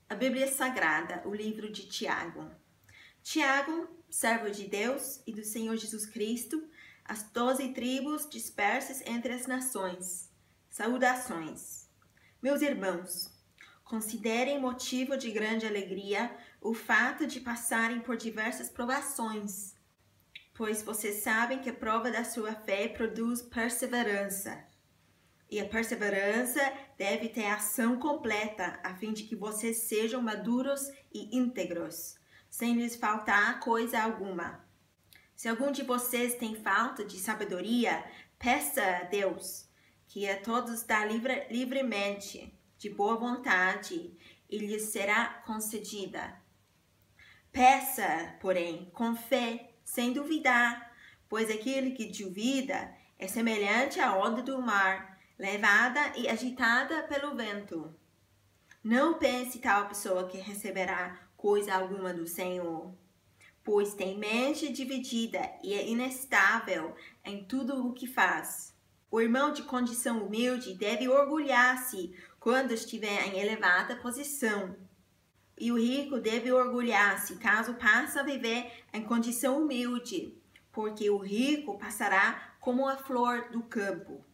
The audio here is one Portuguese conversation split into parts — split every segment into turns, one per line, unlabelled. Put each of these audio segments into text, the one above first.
A Bíblia Sagrada, o livro de Tiago. Tiago, servo de Deus e do Senhor Jesus Cristo, as 12 tribos dispersas entre as nações. Saudações. Meus irmãos, considerem motivo de grande alegria o fato de passarem por diversas provações, pois vocês sabem que a prova da sua fé produz perseverança. E a perseverança deve ter ação completa, a fim de que vocês sejam maduros e íntegros, sem lhes faltar coisa alguma. Se algum de vocês tem falta de sabedoria, peça a Deus, que a todos dá livremente, de boa vontade, e lhes será concedida. Peça, porém, com fé, sem duvidar, pois aquele que duvida é semelhante à onda do mar, levada e agitada pelo vento. Não pense tal pessoa que receberá coisa alguma do Senhor, pois tem mente dividida e é inestável em tudo o que faz. O irmão de condição humilde deve orgulhar-se quando estiver em elevada posição, e o rico deve orgulhar-se caso passe a viver em condição humilde, porque o rico passará como a flor do campo.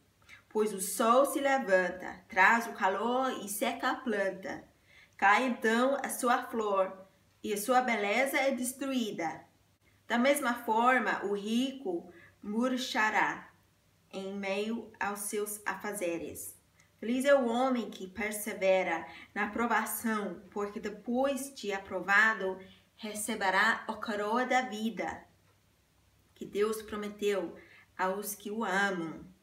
Pois o sol se levanta, traz o calor e seca a planta. Cai então a sua flor, e a sua beleza é destruída. Da mesma forma, o rico murchará em meio aos seus afazeres. Feliz é o homem que persevera na provação, porque depois de aprovado, receberá a coroa da vida, que Deus prometeu aos que o amam.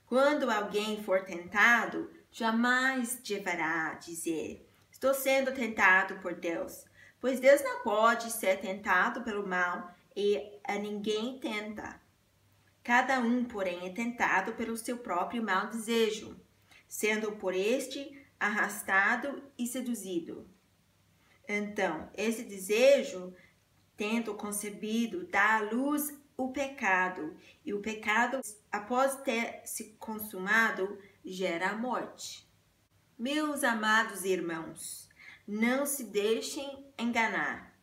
Quando alguém for tentado, jamais deverá dizer: estou sendo tentado por Deus, pois Deus não pode ser tentado pelo mal e a ninguém tenta. Cada um, porém, é tentado pelo seu próprio mau desejo, sendo por este arrastado e seduzido. Então, esse desejo, tendo concebido, dá à luz o pecado, e o pecado, após ter se consumado, gera a morte. Meus amados irmãos, não se deixem enganar.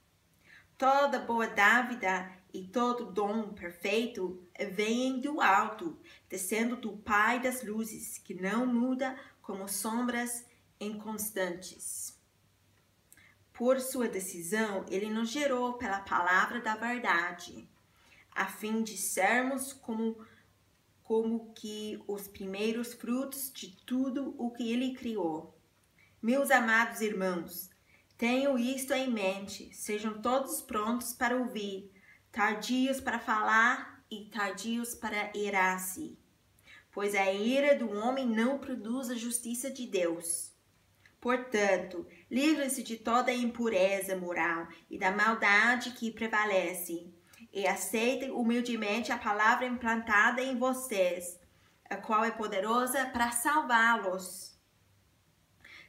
Toda boa dádiva e todo dom perfeito vêm do alto, descendo do Pai das luzes, que não muda como sombras inconstantes. Por sua decisão, ele nos gerou pela palavra da verdade, a fim de sermos como que os primeiros frutos de tudo o que ele criou. Meus amados irmãos, tenham isto em mente, sejam todos prontos para ouvir, tardios para falar e tardios para irar-se, pois a ira do homem não produz a justiça de Deus. Portanto, livrem-se de toda a impureza moral e da maldade que prevalece, e aceitem humildemente a palavra implantada em vocês, a qual é poderosa para salvá-los.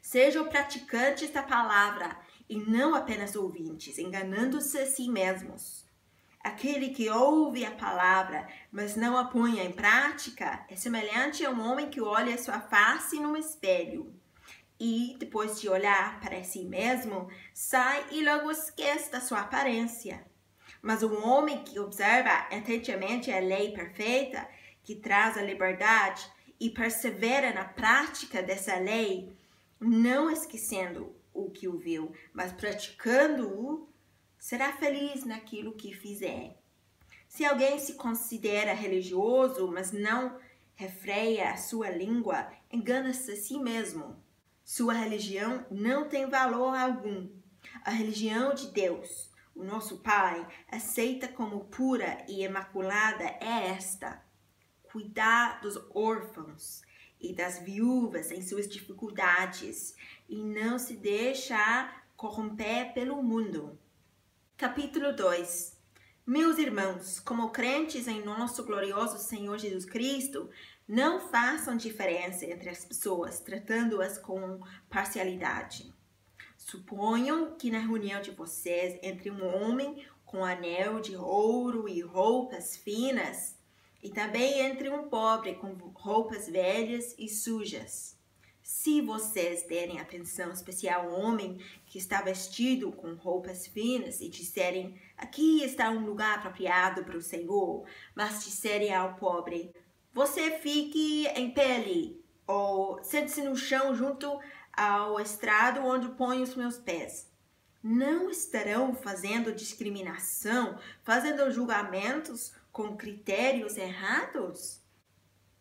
Sejam praticantes da palavra e não apenas ouvintes, enganando-se a si mesmos. Aquele que ouve a palavra, mas não a põe em prática, é semelhante a um homem que olha sua face no espelho e, depois de olhar para si mesmo, sai e logo esquece da sua aparência. Mas um homem que observa atentamente a lei perfeita, que traz a liberdade, e persevera na prática dessa lei, não esquecendo o que ouviu, mas praticando-o, será feliz naquilo que fizer. Se alguém se considera religioso, mas não refreia a sua língua, engana-se a si mesmo. Sua religião não tem valor algum. A religião de Deus, o nosso Pai, aceita como pura e imaculada é esta: cuidar dos órfãos e das viúvas em suas dificuldades e não se deixar corromper pelo mundo. Capítulo 2. Meus irmãos, como crentes em nosso glorioso Senhor Jesus Cristo, não façam diferença entre as pessoas, tratando-as com parcialidade. Suponham que na reunião de vocês, entre um homem com anel de ouro e roupas finas, e também entre um pobre com roupas velhas e sujas, se vocês derem atenção especial ao homem que está vestido com roupas finas e disserem, aqui está um lugar apropriado para o Senhor, mas disserem ao pobre, você fique em pele, ou sente-se no chão junto ao estrado onde ponho os meus pés. Não estarão fazendo discriminação, fazendo julgamentos com critérios errados?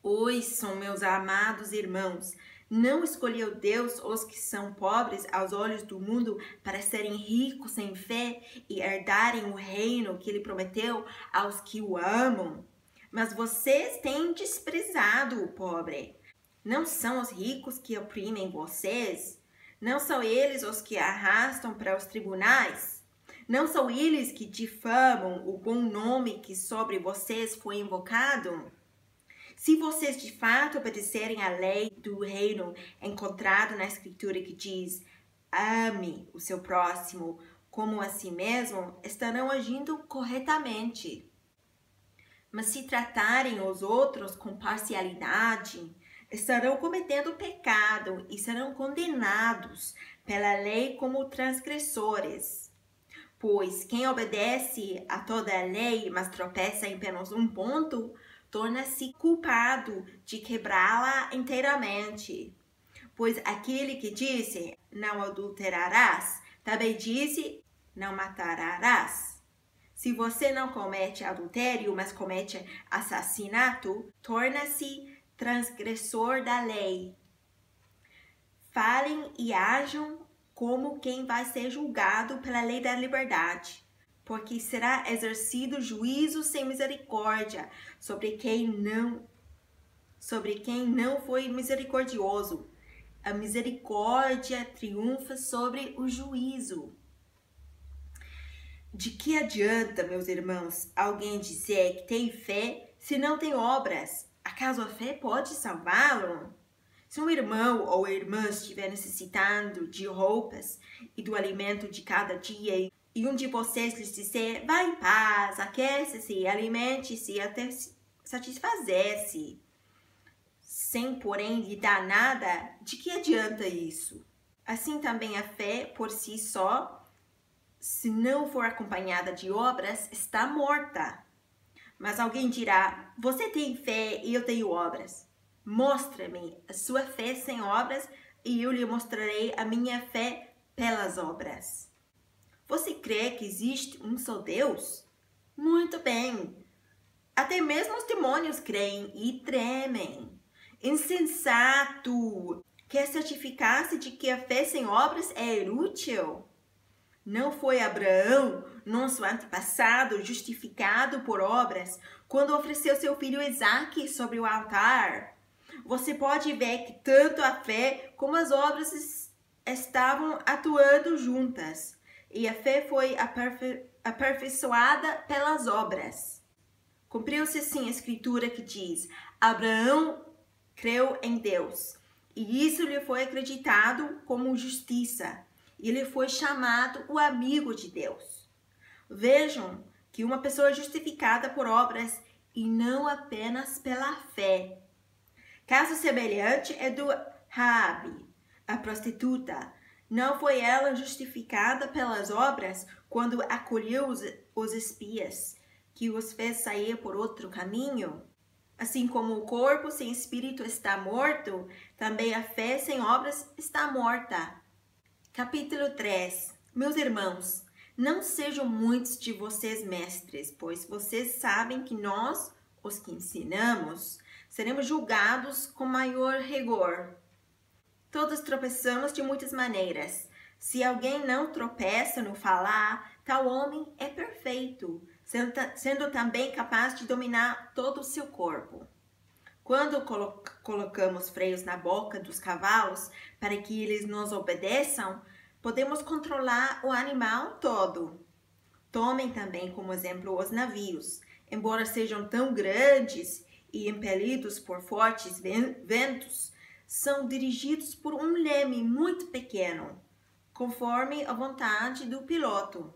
Ouçam, meus amados irmãos, não escolheu Deus os que são pobres aos olhos do mundo para serem ricos em fé e herdarem o reino que ele prometeu aos que o amam? Mas vocês têm desprezado o pobre. Não são os ricos que oprimem vocês? Não são eles os que arrastam para os tribunais? Não são eles que difamam o bom nome que sobre vocês foi invocado? Se vocês de fato obedecerem à lei do reino encontrado na Escritura que diz, ame o seu próximo como a si mesmo, estarão agindo corretamente. Mas se tratarem os outros com parcialidade, estarão cometendo pecado e serão condenados pela lei como transgressores. Pois quem obedece a toda a lei, mas tropeça em apenas um ponto, torna-se culpado de quebrá-la inteiramente. Pois aquele que disse, não adulterarás, também disse, não matarás. Se você não comete adultério, mas comete assassinato, torna-se transgressor da lei. Falem e ajam como quem vai ser julgado pela lei da liberdade, porque será exercido juízo sem misericórdia sobre quem não foi misericordioso. A misericórdia triunfa sobre o juízo. De que adianta, meus irmãos, alguém dizer que tem fé se não tem obras? Acaso a fé pode salvá-lo? Se um irmão ou irmã estiver necessitando de roupas e do alimento de cada dia, e um de vocês lhes disser, vá em paz, aquece-se, alimente-se até satisfazer-se, sem porém lhe dar nada, de que adianta isso? Assim também a fé por si só, se não for acompanhada de obras, está morta. Mas alguém dirá, você tem fé e eu tenho obras. Mostra-me a sua fé sem obras e eu lhe mostrarei a minha fé pelas obras. Você crê que existe um só Deus? Muito bem. Até mesmo os demônios creem e tremem. Insensato! Quer certificar-se de que a fé sem obras é inútil? Não foi Abraão, nosso antepassado, justificado por obras, quando ofereceu seu filho Isaque sobre o altar? Você pode ver que tanto a fé como as obras estavam atuando juntas. E a fé foi aperfeiçoada pelas obras. Cumpriu-se assim a escritura que diz, Abraão creu em Deus, e isso lhe foi acreditado como justiça. E ele foi chamado o amigo de Deus. Vejam que uma pessoa é justificada por obras e não apenas pela fé. Caso semelhante é do Raabe, a prostituta. Não foi ela justificada pelas obras quando acolheu os espias, que os fez sair por outro caminho? Assim como o corpo sem espírito está morto, também a fé sem obras está morta. Capítulo 3. Meus irmãos, não sejam muitos de vocês mestres, pois vocês sabem que nós, os que ensinamos, seremos julgados com maior rigor. Todos tropeçamos de muitas maneiras. Se alguém não tropeça no falar, tal homem é perfeito, sendo também capaz de dominar todo o seu corpo. Quando colocamos freios na boca dos cavalos para que eles nos obedeçam, podemos controlar o animal todo. Tomem também como exemplo os navios. Embora sejam tão grandes e impelidos por fortes ventos, são dirigidos por um leme muito pequeno, conforme a vontade do piloto.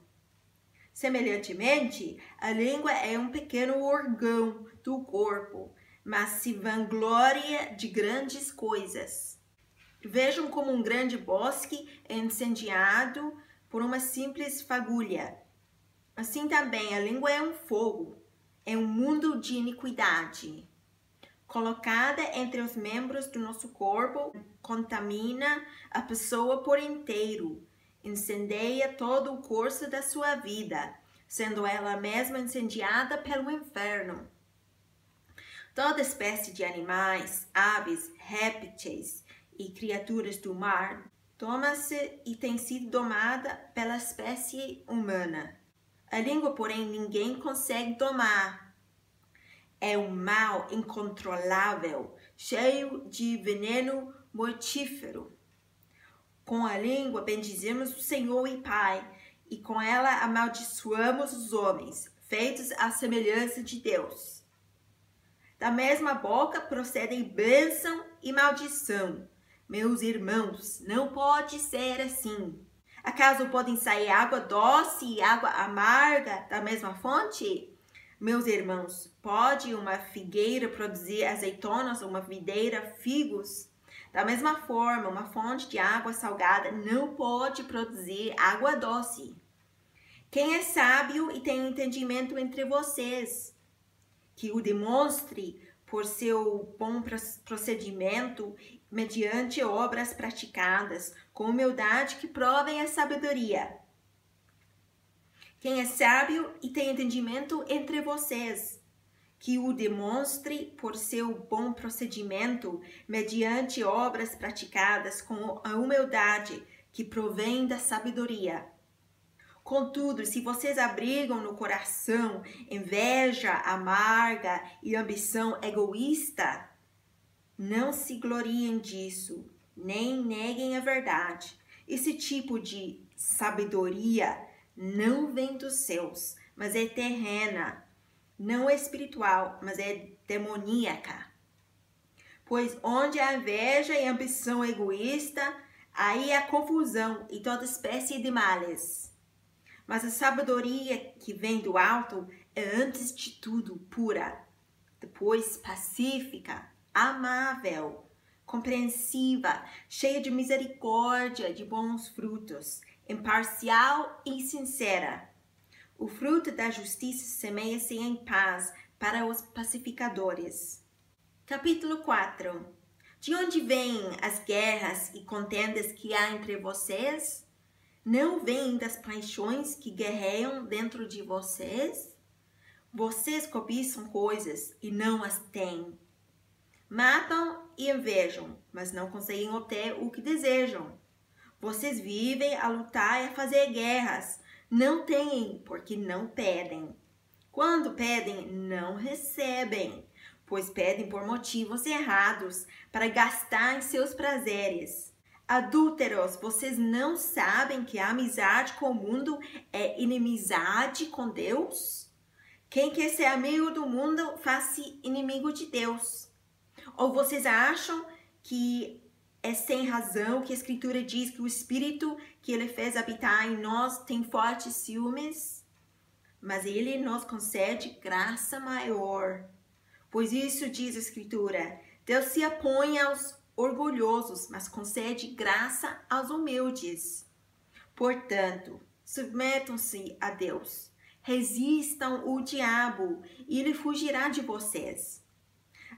Semelhantemente, a língua é um pequeno órgão do corpo, mas se vangloria de grandes coisas. Vejam como um grande bosque é incendiado por uma simples fagulha. Assim também a língua é um fogo, é um mundo de iniquidade. Colocada entre os membros do nosso corpo, contamina a pessoa por inteiro, incendeia todo o curso da sua vida, sendo ela mesma incendiada pelo inferno. Toda espécie de animais, aves, répteis e criaturas do mar toma-se e tem sido domada pela espécie humana. A língua, porém, ninguém consegue domar. É um mal incontrolável, cheio de veneno mortífero. Com a língua bendizemos o Senhor e Pai, e com ela amaldiçoamos os homens, feitos à semelhança de Deus. Da mesma boca procedem bênção e maldição. Meus irmãos, não pode ser assim. Acaso podem sair água doce e água amarga da mesma fonte? Meus irmãos, pode uma figueira produzir azeitonas ou uma videira figos? Da mesma forma, uma fonte de água salgada não pode produzir água doce. Quem é sábio e tem entendimento entre vocês, que o demonstre por seu bom procedimento, mediante obras praticadas, com humildade que provem a sabedoria. Quem é sábio e tem entendimento entre vocês, que o demonstre por seu bom procedimento, mediante obras praticadas com a humildade que provém da sabedoria. Contudo, se vocês abrigam no coração inveja amarga e ambição egoísta, não se gloriem disso, nem neguem a verdade. Esse tipo de sabedoria não vem dos céus, mas é terrena. Não é espiritual, mas é demoníaca. Pois onde há inveja e ambição egoísta, aí há confusão e toda espécie de males. Mas a sabedoria que vem do alto é antes de tudo pura, depois pacífica, amável, compreensiva, cheia de misericórdia, de bons frutos, imparcial e sincera. O fruto da justiça semeia-se em paz para os pacificadores. Capítulo 4. De onde vêm as guerras e contendas que há entre vocês? Não vêm das paixões que guerreiam dentro de vocês? Vocês cobiçam coisas e não as têm. Matam e invejam, mas não conseguem obter o que desejam. Vocês vivem a lutar e a fazer guerras. Não têm, porque não pedem. Quando pedem, não recebem, pois pedem por motivos errados, para gastar em seus prazeres. Adúlteros, vocês não sabem que a amizade com o mundo é inimizade com Deus? Quem quer ser amigo do mundo, faz-se inimigo de Deus. Ou vocês acham que é sem razão que a Escritura diz que o Espírito que Ele fez habitar em nós tem fortes ciúmes? Mas Ele nos concede graça maior. Pois isso diz a Escritura: Deus se opõe aos orgulhosos, mas concede graça aos humildes. Portanto, submetam-se a Deus, resistam o diabo e ele fugirá de vocês.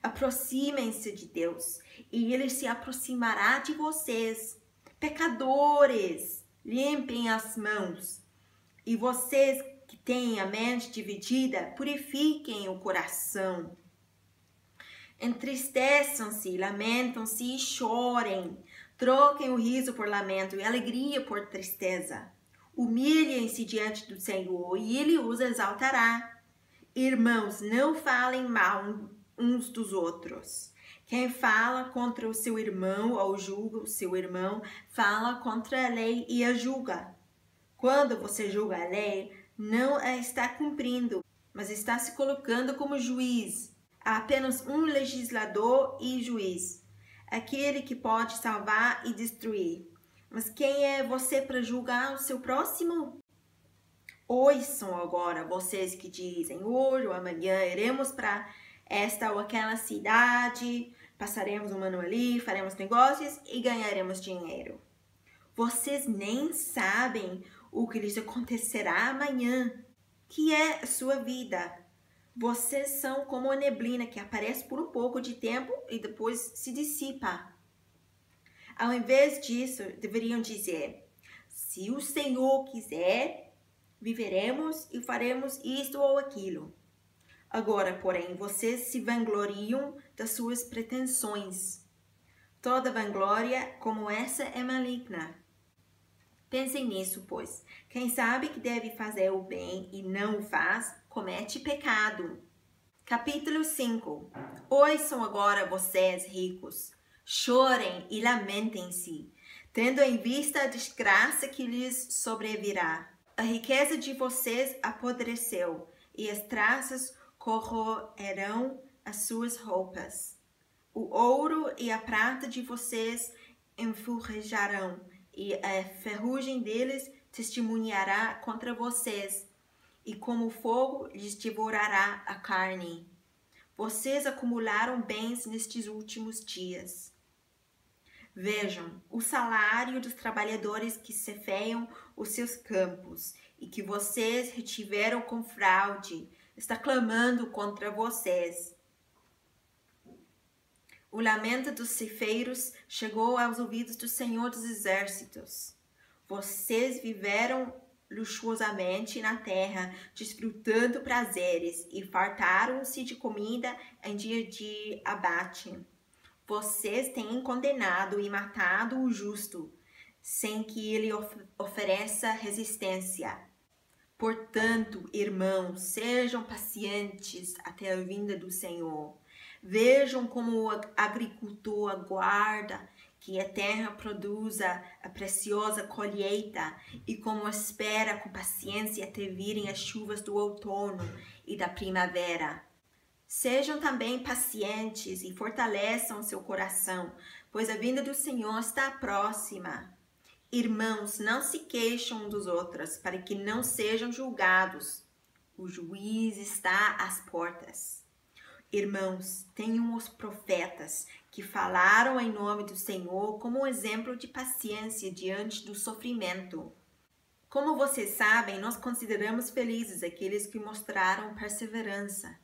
Aproximem-se de Deus e ele se aproximará de vocês. Pecadores, limpem as mãos. E vocês que têm a mente dividida, purifiquem o coração. Entristeçam-se, lamentam-se e chorem. Troquem o riso por lamento e alegria por tristeza. Humilhem-se diante do Senhor e Ele os exaltará. Irmãos, não falem mal uns dos outros. Quem fala contra o seu irmão ou julga o seu irmão, fala contra a lei e a julga. Quando você julga a lei, não a está cumprindo, mas está se colocando como juiz. Há apenas um legislador e juiz, aquele que pode salvar e destruir. Mas quem é você para julgar o seu próximo? Ouçam agora vocês que dizem: hoje ou amanhã iremos para esta ou aquela cidade, Passaremos um ano ali, faremos negócios e ganharemos dinheiro. Vocês nem sabem o que lhes acontecerá amanhã, que é a sua vida. Vocês são como a neblina que aparece por um pouco de tempo e depois se dissipa. Ao invés disso, deveriam dizer: se o Senhor quiser, viveremos e faremos isto ou aquilo. Agora, porém, vocês se vangloriam das suas pretensões. Toda vanglória como essa é maligna. Pensem nisso, pois. Quem sabe que deve fazer o bem e não o faz, comete pecado. Capítulo 5. Ouçam agora vocês, ricos. Chorem e lamentem-se, tendo em vista a desgraça que lhes sobrevirá. A riqueza de vocês apodreceu, e as traças corroerão as suas roupas. O ouro e a prata de vocês enferrujarão, e a ferrugem deles testemunhará contra vocês, e como fogo lhes devorará a carne. Vocês acumularam bens nestes últimos dias. Vejam, o salário dos trabalhadores que cefeiam os seus campos e que vocês retiveram com fraude está clamando contra vocês. O lamento dos ceifeiros chegou aos ouvidos do Senhor dos Exércitos. Vocês viveram luxuosamente na terra, desfrutando prazeres, e fartaram-se de comida em dia de abate. Vocês têm condenado e matado o justo, sem que ele ofereça resistência. Portanto, irmãos, sejam pacientes até a vinda do Senhor. Vejam como o agricultor aguarda que a terra produza a preciosa colheita e como espera com paciência até virem as chuvas do outono e da primavera. Sejam também pacientes e fortaleçam seu coração, pois a vinda do Senhor está próxima. Irmãos, não se queixam uns dos outros, para que não sejam julgados. O juiz está às portas. Irmãos, tenham os profetas que falaram em nome do Senhor como um exemplo de paciência diante do sofrimento. Como vocês sabem, nós consideramos felizes aqueles que mostraram perseverança.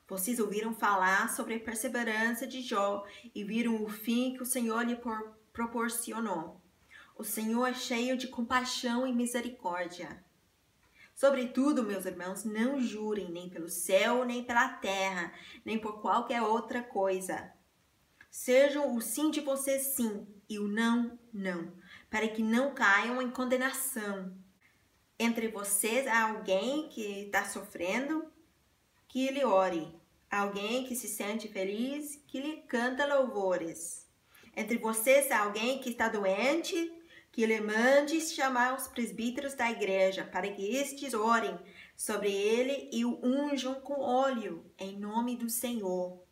Vocês ouviram falar sobre a perseverança de Jó e viram o fim que o Senhor lhe proporcionou. O Senhor é cheio de compaixão e misericórdia. Sobretudo, meus irmãos, não jurem nem pelo céu, nem pela terra, nem por qualquer outra coisa. Sejam o sim de vocês sim e o não, não, para que não caiam em condenação. Entre vocês há alguém que está sofrendo, que lhe ore. Alguém que se sente feliz, que lhe canta louvores. Entre vocês há alguém que está doente, que lhe mande chamar os presbíteros da igreja, para que estes orem sobre ele e o unjam com óleo, em nome do Senhor.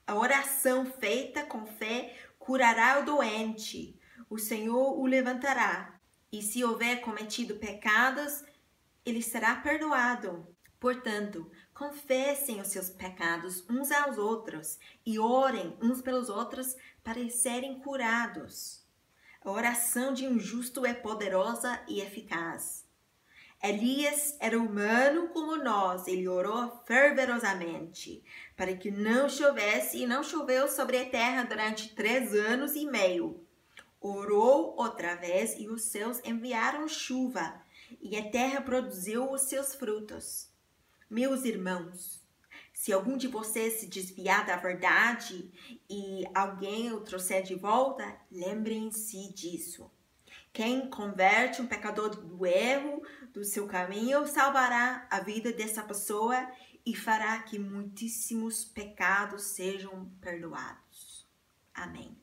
A oração feita com fé curará o doente, o Senhor o levantará. E se houver cometido pecados, ele será perdoado. Portanto, confessem os seus pecados uns aos outros e orem uns pelos outros para serem curados. A oração de um justo é poderosa e eficaz. Elias era humano como nós, ele orou fervorosamente para que não chovesse e não choveu sobre a terra durante 3 anos e meio. Orou outra vez e os céus enviaram chuva e a terra produziu os seus frutos. Meus irmãos, se algum de vocês se desviar da verdade e alguém o trouxer de volta, lembrem-se disso. Quem converte um pecador do erro do seu caminho salvará a vida dessa pessoa e fará que muitíssimos pecados sejam perdoados. Amém.